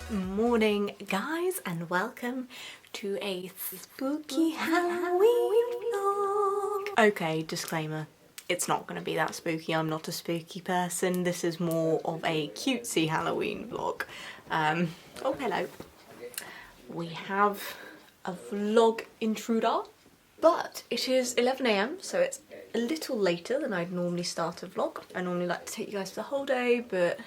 Morning guys, and welcome to a spooky Halloween vlog. Okay, disclaimer, it's not going to be that spooky. I'm not a spooky person. This is more of a cutesy Halloween vlog. Oh hello. We have a vlog intruder, but it is 11 AM, so it's a little later than I'd normally start a vlog. I normally like to take you guys for the whole day, but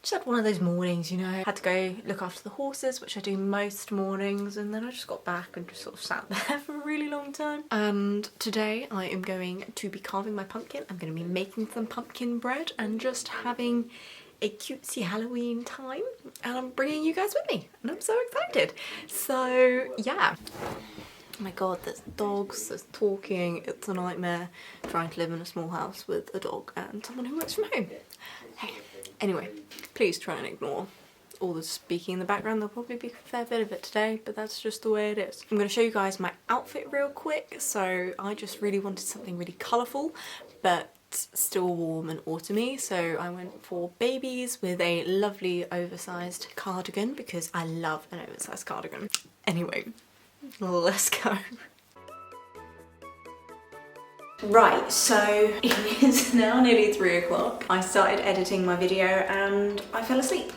just had one of those mornings, you know. Had to go look after the horses, which I do most mornings, and then I just got back and just sort of sat there for a really long time. And today I am going to be carving my pumpkin. I'm going to be making some pumpkin bread and just having a cutesy Halloween time, and I'm bringing you guys with me, and I'm so excited. So yeah. Oh my god, there's dogs, there's talking, it's a nightmare trying to live in a small house with a dog and someone who works from home. Hey, anyway, please try and ignore all the speaking in the background. There'll probably be a fair bit of it today, but that's just the way it is. I'm going to show you guys my outfit real quick. So I just really wanted something really colourful, but still warm and autumny, so I went for babies with a lovely oversized cardigan because I love an oversized cardigan. Anyway, let's go. Right, so it is now nearly 3 o'clock. I started editing my video and I fell asleep.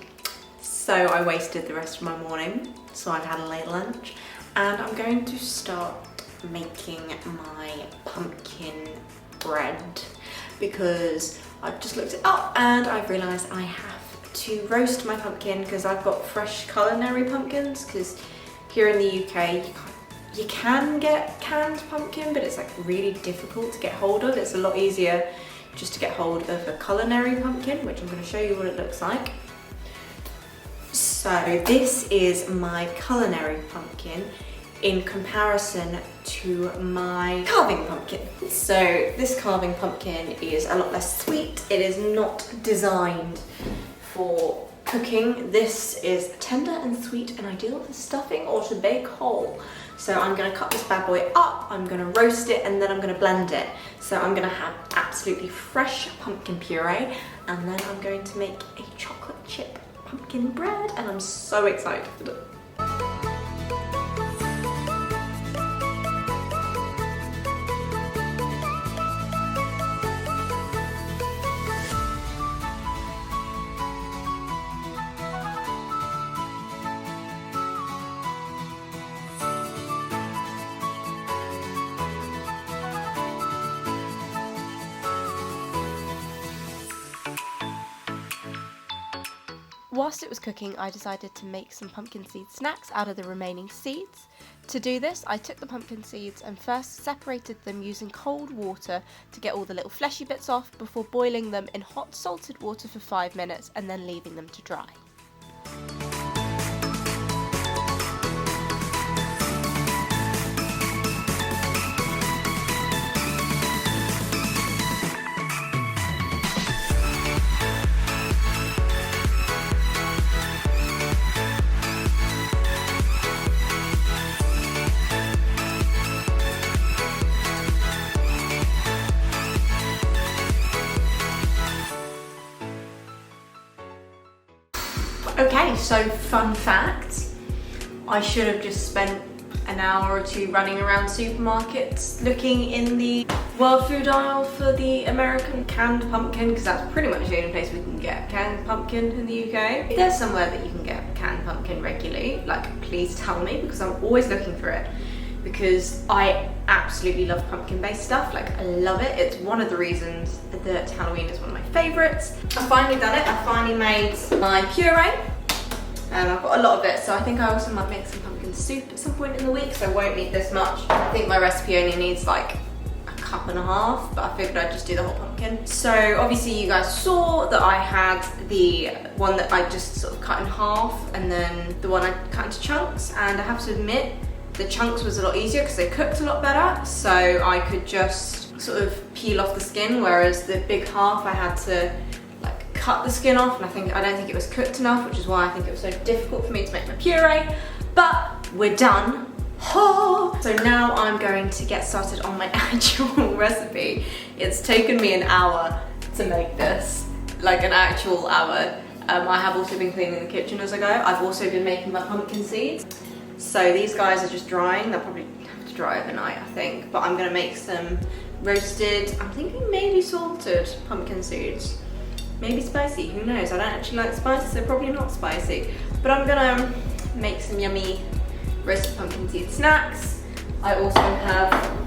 So I wasted the rest of my morning, so I've had a late lunch, and I'm going to start making my pumpkin bread because I've just looked it up and I've realised I have to roast my pumpkin because I've got fresh culinary pumpkins, because here in the UK you can get canned pumpkin, but it's like really difficult to get hold of. It's a lot easier just to get hold of a culinary pumpkin, which I'm going to show you what it looks like. So this is my culinary pumpkin in comparison to my carving pumpkin. So this carving pumpkin is a lot less sweet. It is not designed for cooking. This is tender and sweet and ideal for stuffing or to bake whole. So I'm going to cut this bad boy up, I'm going to roast it, and then I'm going to blend it. So I'm going to have absolutely fresh pumpkin puree, and then I'm going to make a chocolate chip pumpkin bread, and I'm so excited. Whilst it was cooking, I decided to make some pumpkin seed snacks out of the remaining seeds. To do this, I took the pumpkin seeds and first separated them using cold water to get all the little fleshy bits off before boiling them in hot salted water for 5 minutes and then leaving them to dry. Okay, so fun fact, I should have just spent an hour or two running around supermarkets looking in the world food aisle for the American canned pumpkin, because that's pretty much the only place we can get canned pumpkin in the UK. If there's somewhere that you can get canned pumpkin regularly, like, please tell me, because I'm always looking for it, because I absolutely love pumpkin based stuff. Like, I love it. It's one of the reasons that Halloween is one of my favorites. I've finally done it. I finally made my puree and I've got a lot of it, so I think I also might make some pumpkin soup at some point in the week, so I won't need this much. I think my recipe only needs like a cup and a half, but I figured I'd just do the whole pumpkin. So obviously you guys saw that I had the one that I just sort of cut in half, and then the one I cut into chunks, and I have to admit the chunks was a lot easier because they cooked a lot better, so I could just sort of peel off the skin, whereas the big half I had to like cut the skin off, and I don't think it was cooked enough, which is why I think it was so difficult for me to make my puree. But we're done. Oh. So now I'm going to get started on my actual recipe. It's taken me an hour to make this, like an actual hour, I have also been cleaning the kitchen as I go. I've also been making my pumpkin seeds. So these guys are just drying. They'll probably have to dry overnight, I think. But I'm gonna make some roasted, I'm thinking maybe salted pumpkin seeds. Maybe spicy, who knows? I don't actually like spicy, so probably not spicy. But I'm gonna make some yummy roasted pumpkin seed snacks. I also have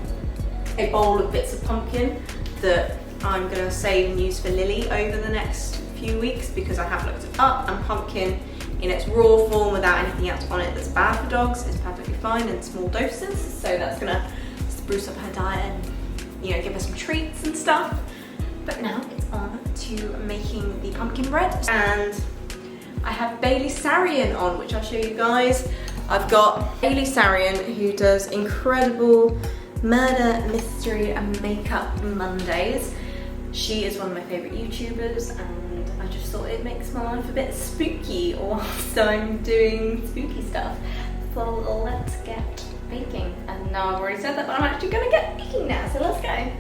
a bowl of bits of pumpkin that I'm gonna save and use for Lily over the next few weeks because I have looked it up, and pumpkin in its raw form without anything else on it that's bad for dogs is perfectly fine in small doses. So that's gonna spruce up her diet and, you know, give her some treats and stuff. But now it's on to making the pumpkin bread, and I have Bailey Sarian on, which I'll show you guys. I've got Bailey Sarian, who does incredible murder, mystery and makeup Mondays. She is one of my favourite YouTubers, and I just thought it makes my life a bit spooky whilst I'm doing spooky stuff. So let's get baking. And now I've already said that, but I'm actually gonna get baking now, so let's go.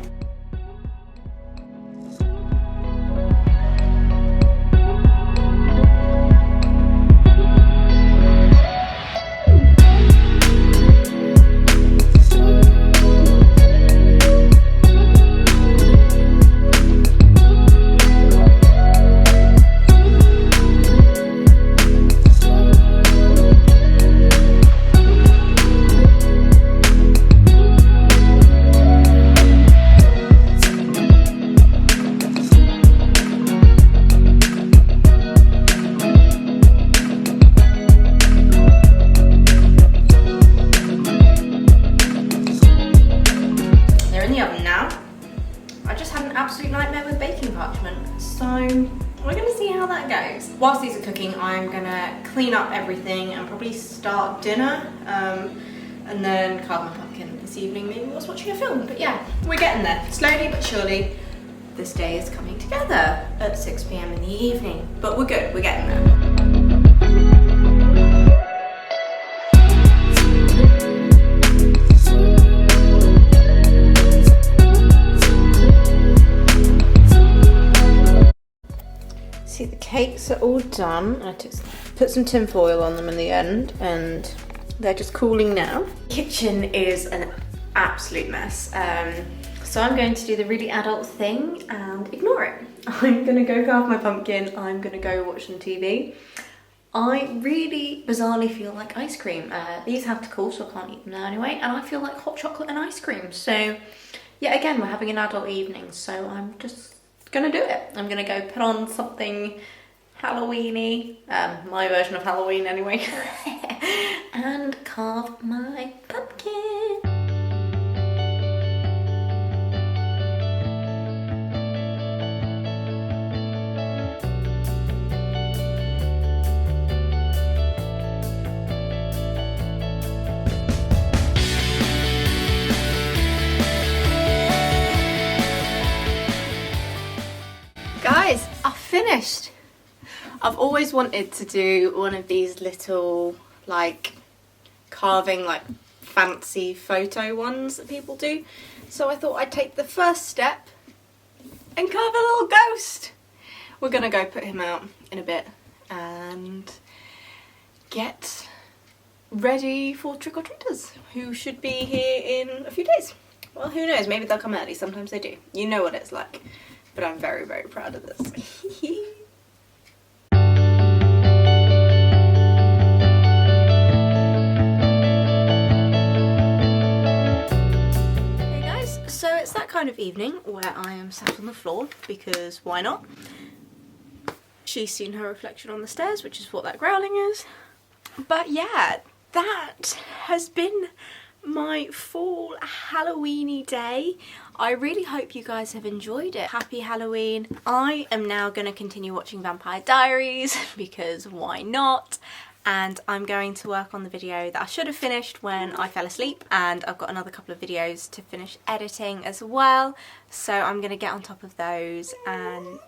Whilst these are cooking, I'm gonna clean up everything and probably start dinner, and then carve my pumpkin this evening, maybe whilst watching a film. But yeah, we're getting there. Slowly but surely, this day is coming together at 6 PM in the evening. But we're good, we're getting there. See, the cakes are all done. I just put some tin foil on them in the end, and they're just cooling now. The kitchen is an absolute mess. So I'm going to do the really adult thing and ignore it. I'm gonna go carve my pumpkin. I'm gonna go watch some TV. I really bizarrely feel like ice cream. These have to cool, so I can't eat them now anyway. And I feel like hot chocolate and ice cream. So yeah, again, we're having an adult evening, so I'm just gonna do it. I'm gonna go put on something Halloweeny, my version of Halloween anyway, and carve my pumpkin. Guys, I've finished. I've always wanted to do one of these little, like, carving, like, fancy photo ones that people do. So I thought I'd take the first step and carve a little ghost. We're gonna go put him out in a bit and get ready for trick-or-treaters, who should be here in a few days. Well, who knows, maybe they'll come early, sometimes they do. You know what it's like. But I'm very, very proud of this. Hey guys, so it's that kind of evening where I am sat on the floor, because why not? She's seen her reflection on the stairs, which is what that growling is. But yeah, that has been my fall Halloweeny day. I really hope you guys have enjoyed it. Happy Halloween. I am now going to continue watching Vampire Diaries because why not? And I'm going to work on the video that I should have finished when I fell asleep, and I've got another couple of videos to finish editing as well, so I'm going to get on top of those and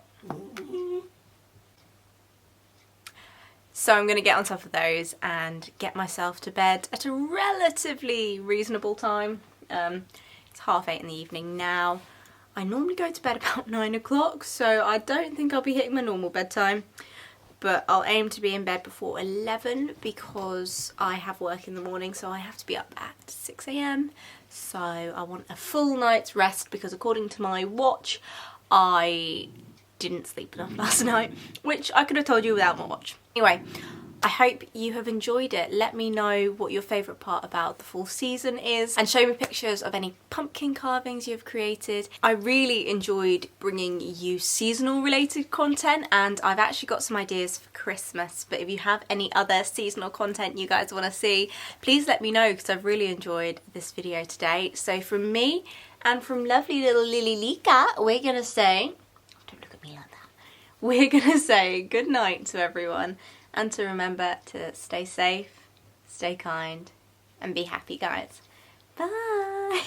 get myself to bed at a relatively reasonable time. It's 8:30 in the evening now. I normally go to bed about 9 o'clock, so I don't think I'll be hitting my normal bedtime. but I'll aim to be in bed before 11 because I have work in the morning, so I have to be up at 6 AM. So I want a full night's rest because according to my watch, I didn't sleep enough last night, which I could have told you without my watch. Anyway, I hope you have enjoyed it. Let me know what your favourite part about the fall season is and show me pictures of any pumpkin carvings you've created. I really enjoyed bringing you seasonal related content, and I've actually got some ideas for Christmas, but if you have any other seasonal content you guys want to see, please let me know because I've really enjoyed this video today. So from me and from lovely little Lily Lika, we're going to say, don't look at me like that, we're going to say good night to everyone. And to remember to stay safe, stay kind, and be happy, guys. Bye!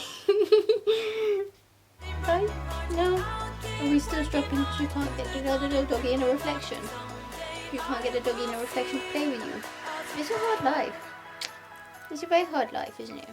Bye? No? Are we still struggling because you can't get the other little doggy in a reflection? You can't get a doggy in a reflection to play with you. It's a hard life. It's a very hard life, isn't it?